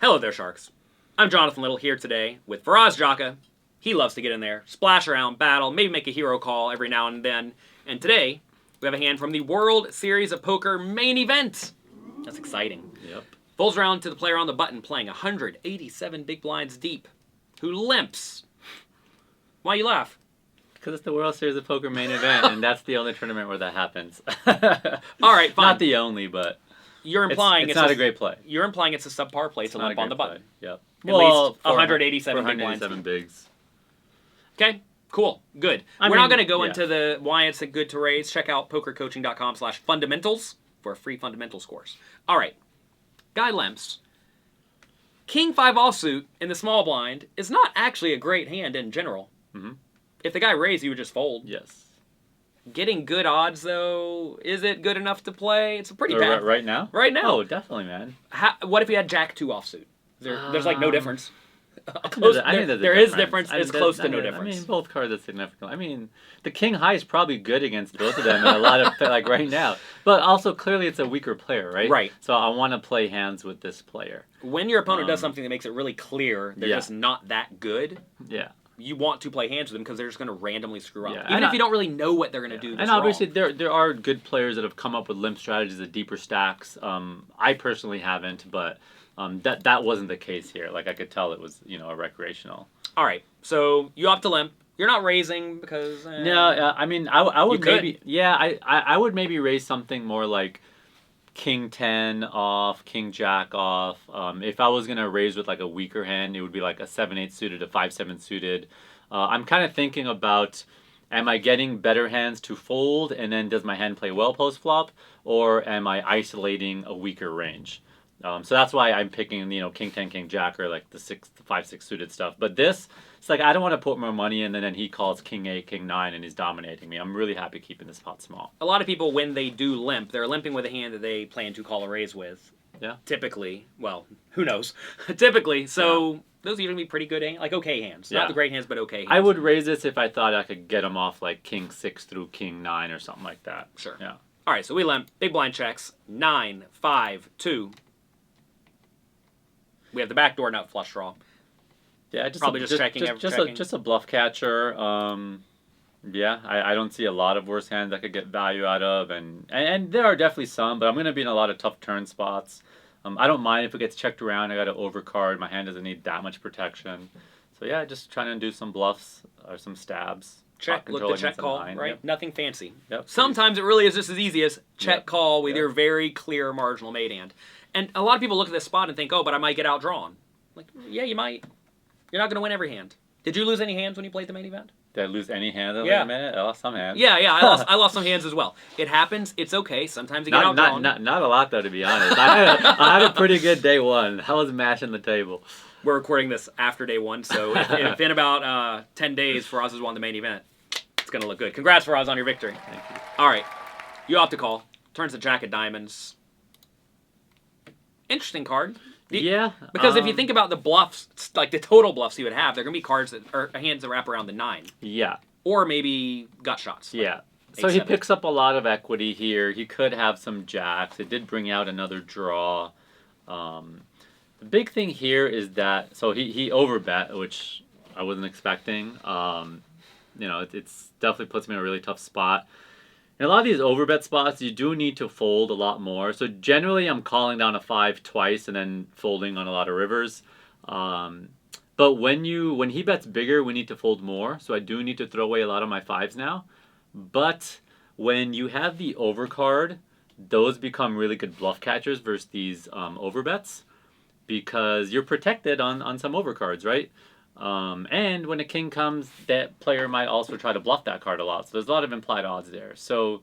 Hello there, Sharks. I'm Jonathan Little here today with Faraz Jaka. He loves to get in there, splash around, battle, maybe make a hero call every now and then. And today, we have a hand from the World Series of Poker main event. That's exciting. Yep. Folds around to the player on the button playing 187 big blinds deep, who limps. Why you laugh? Because it's the World Series of Poker main event, and that's the only tournament where that happens. All right, fine. Not the only, but you're implying it's not a great play. You're implying it's a subpar play to limp on the button. Play. Yep. At least 187 big blinds. 187 bigs. Okay, cool, good. We're not going to go into why it's good to raise. Check out pokercoaching.com/fundamentals for free fundamentals course. All right, guy limps. King 5 offsuit in the small blind is not actually a great hand in general. Mm-hmm. If the guy raised, you would just fold. Yes. Getting good odds, though, is it good enough to play? It's a pretty bad. Right now? Right now. Oh, definitely, man. What if he had Jack 2 offsuit? There's like no difference. I think there is difference. It's close to no difference. I mean, both cards are significant. I mean, the King High is probably good against both of them in a lot of, like, right now. But also, clearly, it's a weaker player, right? Right. So I want to play hands with this player. When your opponent does something that makes it really clear they're just not that good, you want to play hands with them because they're just going to randomly screw up. Even if you don't really know what they're going to do. And obviously, there are good players that have come up with limp strategies at deeper stacks. I personally haven't, but... that wasn't the case here. Like, I could tell it was, a recreational. All right. So you opt to limp. You're not raising because... No, I mean, I would maybe... Could. Yeah, I would maybe raise something more like King 10 off, King Jack off. If I was going to raise with, like, a weaker hand, it would be like a 7-8 suited, a 5-7 suited. I'm kind of thinking about... Am I getting better hands to fold, and then does my hand play well post-flop? Or am I isolating a weaker range? So that's why I'm picking, King 10, King Jack, or like the 5-6 suited stuff. But this, it's like I don't want to put more money in, and then he calls King 8, King 9, and he's dominating me. I'm really happy keeping this pot small. A lot of people, when they do limp, they're limping with a hand that they plan to call a raise with. Yeah. Typically. Well, who knows? Typically. So those are going to be pretty good, like okay hands. Not the great hands, but okay hands. I would raise this if I thought I could get him off like King 6 through King 9 or something like that. Sure. Yeah. All right, so we limp. Big blind checks. 9, 5, 2. We have the backdoor nut flush draw. Yeah, Probably checking. Just a bluff catcher. I don't see a lot of worse hands I could get value out of, and there are definitely some, but I'm going to be in a lot of tough turn spots. I don't mind if it gets checked around. I got to overcard. My hand doesn't need that much protection. So yeah, just trying to do some bluffs or some stabs. Check, look the check call, right? Yep. Nothing fancy. Yep. Sometimes it really is just as easy as check call with your very clear marginal made hand. And a lot of people look at this spot and think, oh, but I might get outdrawn. Like, yeah, you might. You're not going to win every hand. Did you lose any hands when you played the main event? Did I lose any hands? Yeah. I lost some hands. Yeah, I lost some hands as well. It happens. It's okay. Sometimes you get outdrawn. Not a lot, though, to be honest. I had a pretty good day one. I was mashing the table. We're recording this after day one, so if in about 10 days, Faraz has won the main event. It's going to look good. Congrats, Faraz, on your victory. Thank you. All right. You opt to call. Turns the Jack of diamonds. Interesting card. Yeah. Because if you think about the bluffs, like the total bluffs you would have, they're going to be cards that are hands that wrap around the 9. Yeah. Or maybe gut shots. Yeah. So he picks up a lot of equity here. He could have some jacks. It did bring out another draw. The big thing here is that, so he overbet, which I wasn't expecting. It's definitely puts me in a really tough spot. In a lot of these overbet spots, you do need to fold a lot more. So generally, I'm calling down a 5 twice and then folding on a lot of rivers. But when he bets bigger, we need to fold more. So I do need to throw away a lot of my 5s now. But when you have the overcard, those become really good bluff catchers versus these overbets because you're protected on some overcards, right? And when a king comes, that player might also try to bluff that card a lot. So there's a lot of implied odds there. So,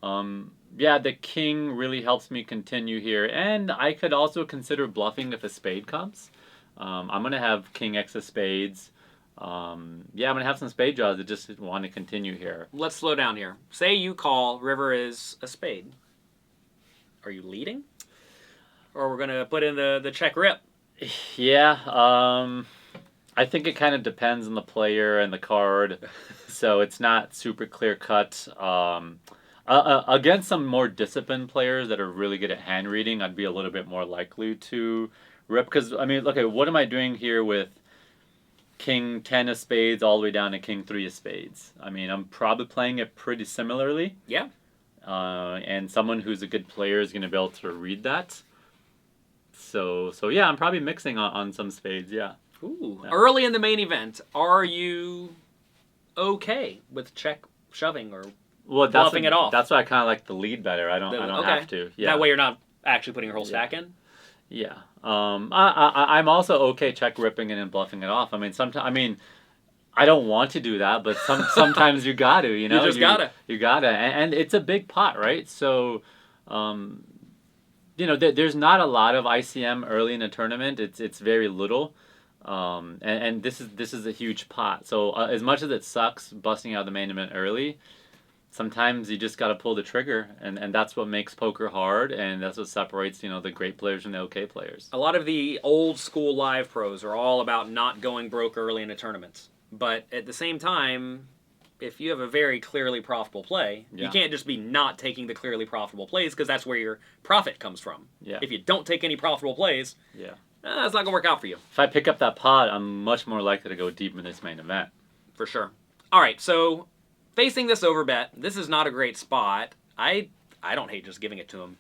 the king really helps me continue here. And I could also consider bluffing if a spade comes. I'm going to have king X of spades. I'm going to have some spade draws that just want to continue here. Let's slow down here. Say you call, river is a spade. Are you leading? Or we're going to put in the check rip? Yeah, I think it kind of depends on the player and the card, so it's not super clear cut. Against some more disciplined players that are really good at hand reading, I'd be a little bit more likely to rip, because, I mean, okay, what am I doing here with king 10 of spades all the way down to king 3 of spades? I mean, I'm probably playing it pretty similarly. Yeah. And someone who's a good player is going to be able to read that. So yeah, I'm probably mixing on some spades, yeah. Ooh. Yeah. Early in the main event, are you okay with check shoving or bluffing it off? That's why I kind of like the lead better. I don't have to. Yeah. That way you're not actually putting your whole stack in? Yeah. I'm also okay check ripping it and bluffing it off. I mean, I don't want to do that, but sometimes you got to, you know? You gotta. You gotta. And it's a big pot, right? So, you know, there's not a lot of ICM early in a tournament. It's very little. And this is a huge pot. So as much as it sucks busting out the main event early, sometimes you just got to pull the trigger, and that's what makes poker hard, and that's what separates, you know, the great players from the okay players. A lot of the old school live pros are all about not going broke early in a tournament. But at the same time, if you have a very clearly profitable play, you can't just be not taking the clearly profitable plays, because that's where your profit comes from. Yeah. If you don't take any profitable plays, that's not going to work out for you. If I pick up that pot, I'm much more likely to go deep in this main event. For sure. All right, so facing this overbet, this is not a great spot. I don't hate just giving it to him.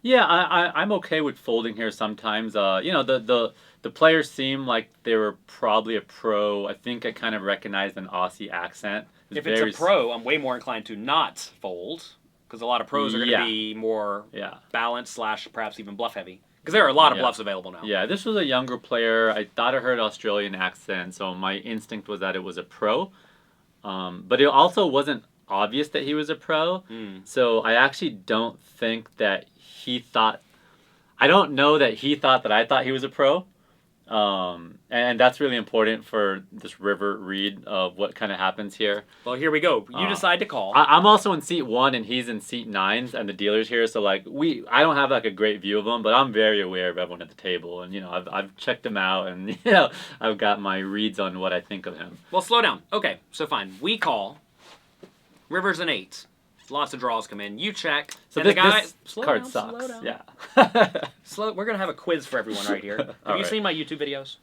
Yeah, I'm okay with folding here sometimes. You know, the players seem like they were probably a pro. I think I kind of recognized an Aussie accent. If it's a pro, I'm way more inclined to not fold, because a lot of pros are going to be more balanced / perhaps even bluff heavy. Because there are a lot of bluffs available now. Yeah, this was a younger player. I thought I heard Australian accent, so my instinct was that it was a pro. But it also wasn't obvious that he was a pro. So I actually don't think that he thought... I don't know that he thought that I thought he was a pro. And that's really important for this river read of what kind of happens here. Well, here we go. You decide to call. I'm also in seat 1 and he's in seat 9 and the dealer's here. So like I don't have like a great view of him, but I'm very aware of everyone at the table. And, you know, I've checked him out and, you know, I've got my reads on what I think of him. Well, slow down. Okay, so fine. We call. River's an 8. Lots of draws come in. You check. So and this card sucks. Yeah. We're going to have a quiz for everyone right here. Have you seen my YouTube videos?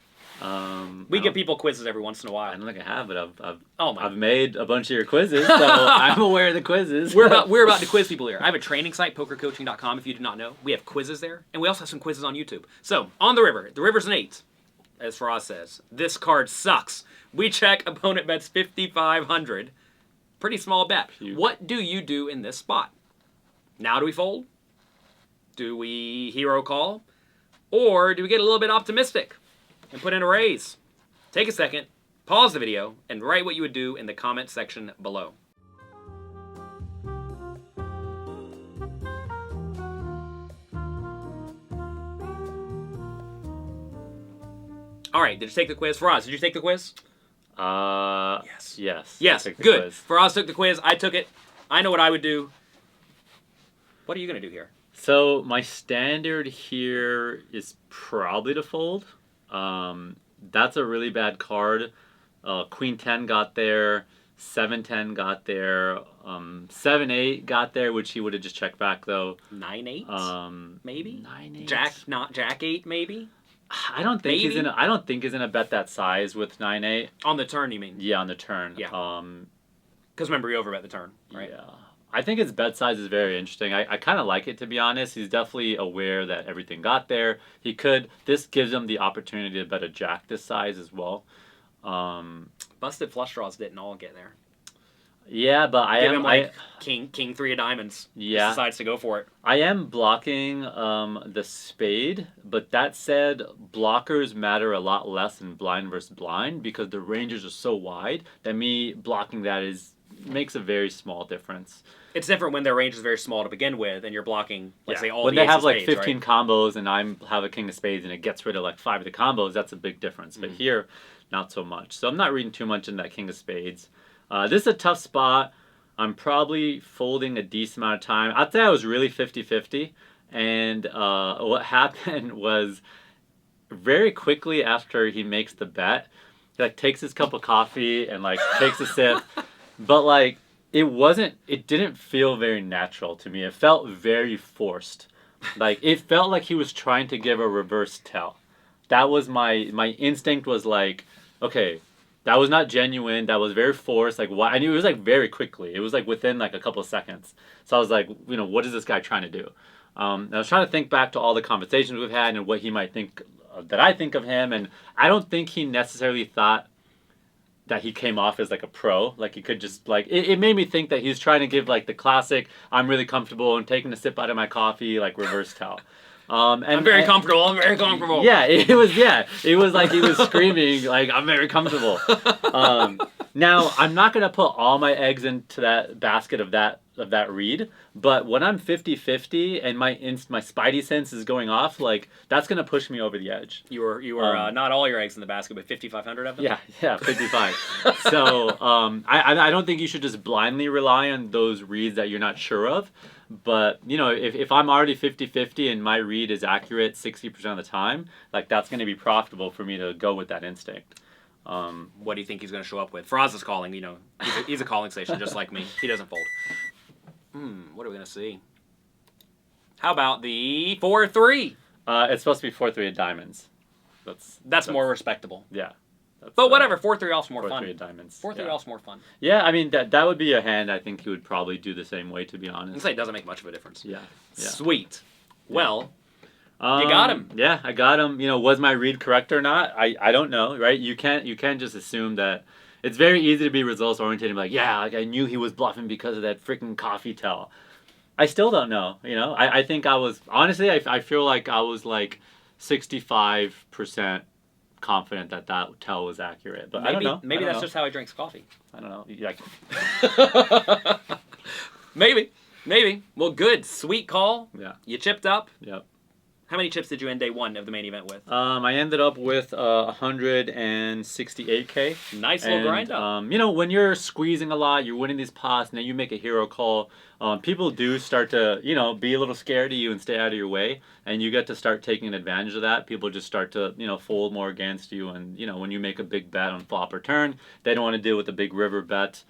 We give people quizzes every once in a while. I don't think I have, but I've made a bunch of your quizzes, so I'm aware of the quizzes. We're about to quiz people here. I have a training site, PokerCoaching.com, if you do not know. We have quizzes there, and we also have some quizzes on YouTube. So, on the river. The river's an 8, as Faraz says. This card sucks. We check, opponent bets 5,500. Pretty small bet. What do you do in this spot? Now do we fold? Do we hero call? Or do we get a little bit optimistic and put in a raise? Take a second, pause the video, and write what you would do in the comment section below. All right, did you take the quiz? Faraz, did you take the quiz? Yes. Good. Faraz took the quiz. I took it. I know what I would do. What are you going to do here? So my standard here is probably to fold. That's a really bad card. Queen 10 got there. 7-10 got there. 7-8 got there, which he would have just checked back though. 9-8? Maybe? 9-8. Not Jack 8 maybe? I don't think he's in a bet that size with 9-8. On the turn, you mean? Yeah, on the turn. Yeah. Because remember, you overbet the turn, right? Yeah. I think his bet size is very interesting. I kind of like it, to be honest. He's definitely aware that everything got there. This gives him the opportunity to bet a jack this size as well. Busted flush draws didn't all get there. Yeah, but King 3 of diamonds. Yeah. Just decides to go for it. I am blocking the spade, but that said, blockers matter a lot less than blind versus blind because the ranges are so wide that me blocking that makes a very small difference. It's different when their range is very small to begin with, and you're blocking, let's say, all when the they have like spades, 15 combos, and I have a king of spades, and it gets rid of like 5 of the combos. That's a big difference. But here, not so much. So I'm not reading too much in that king of spades. This is a tough spot. I'm probably folding a decent amount of time. I'd say I was really 50-50. And what happened was very quickly after he makes the bet, he like takes his cup of coffee and like takes a sip. But like it didn't feel very natural to me. It felt very forced. Like it felt like he was trying to give a reverse tell. that was my instinct was like, okay, that was not genuine. That was very forced. Like, why? I knew it was like very quickly. It was like within like a couple of seconds. So I was like, what is this guy trying to do? I was trying to think back to all the conversations we've had and what he might think that I think of him, and I don't think he necessarily thought that he came off as like a pro. Like he could just like it made me think that he's trying to give like the classic I'm really comfortable and taking a sip out of my coffee like reverse tell. And I'm very comfortable. I'm very comfortable. Yeah, it was like he was screaming like I'm very comfortable. Now I'm not gonna put all my eggs into that basket of that read, but when I'm 50-50 and my spidey sense is going off, like that's gonna push me over the edge. You were not all your eggs in the basket, but 5,500 of them. Yeah, 55. So I don't think you should just blindly rely on those reads that you're not sure of. But, if I'm already 50-50 and my read is accurate 60% of the time, like that's going to be profitable for me to go with that instinct. What do you think he's going to show up with? Faraz is calling, he's a calling station just like me. He doesn't fold. What are we going to see? How about the 4-3? It's supposed to be 4-3 of diamonds. That's more respectable. Yeah. But whatever, 4-3 off's more fun. 4-3 of diamonds. 4-3 off's more fun. Yeah, I mean that would be a hand I think he would probably do the same way, to be honest. I'd say it doesn't make much of a difference. Yeah. Sweet. Well, you got him. Yeah, I got him. Was my read correct or not? I don't know, right? You can't just assume that. It's very easy to be results oriented and be like, yeah, like I knew he was bluffing because of that freaking coffee tell. I still don't know. I think I was honestly I feel like I was like 65% confident that tell was accurate, but I don't know. Maybe that's just how he drinks coffee. I don't know. Maybe. Well, good, sweet call. Yeah. You chipped up. Yep. How many chips did you end day one of the main event with? I ended up with 168K. Nice little grind up. When you're squeezing a lot, you're winning these pots, and then you make a hero call. People do start to, be a little scared of you and stay out of your way, and you get to start taking advantage of that. People just start to, fold more against you, and when you make a big bet on flop or turn, they don't want to deal with a big river bet.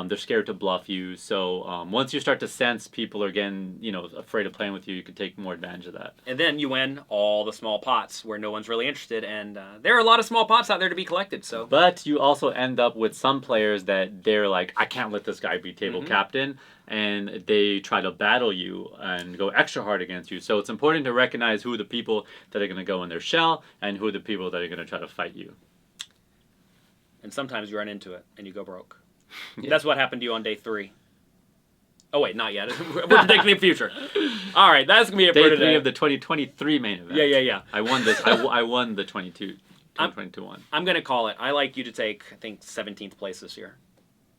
They're scared to bluff you. So once you start to sense people are getting, afraid of playing with you, you can take more advantage of that. And then you win all the small pots where no one's really interested. And there are a lot of small pots out there to be collected. So, but you also end up with some players that they're like, I can't let this guy be table captain. And they try to battle you and go extra hard against you. So it's important to recognize who are the people that are going to go in their shell and who are the people that are going to try to fight you. And sometimes you run into it and you go broke. Yeah. That's what happened to you on day 3. Oh, wait, not yet. We're predicting the future. All right, that's going to be it for today. Day 3 of the 2023 main event. Yeah. I won this. I won the 2022 one. I'm going to call it. I like you to take, I think, 17th place this year.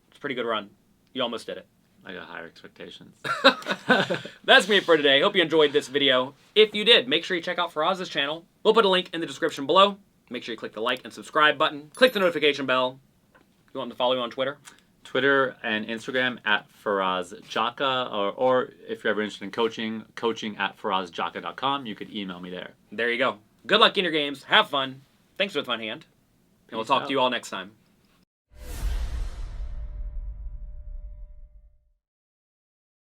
It's a pretty good run. You almost did it. I got higher expectations. That's me for today. Hope you enjoyed this video. If you did, make sure you check out Faraz's channel. We'll put a link in the description below. Make sure you click the like and subscribe button. Click the notification bell. You want them to follow you on Twitter? Twitter and Instagram at Faraz Jaka, or if you're ever interested in coaching at farazjaka.com. You could email me there. There you go. Good luck in your games. Have fun. Thanks for the fun hand. And we'll talk to you all next time.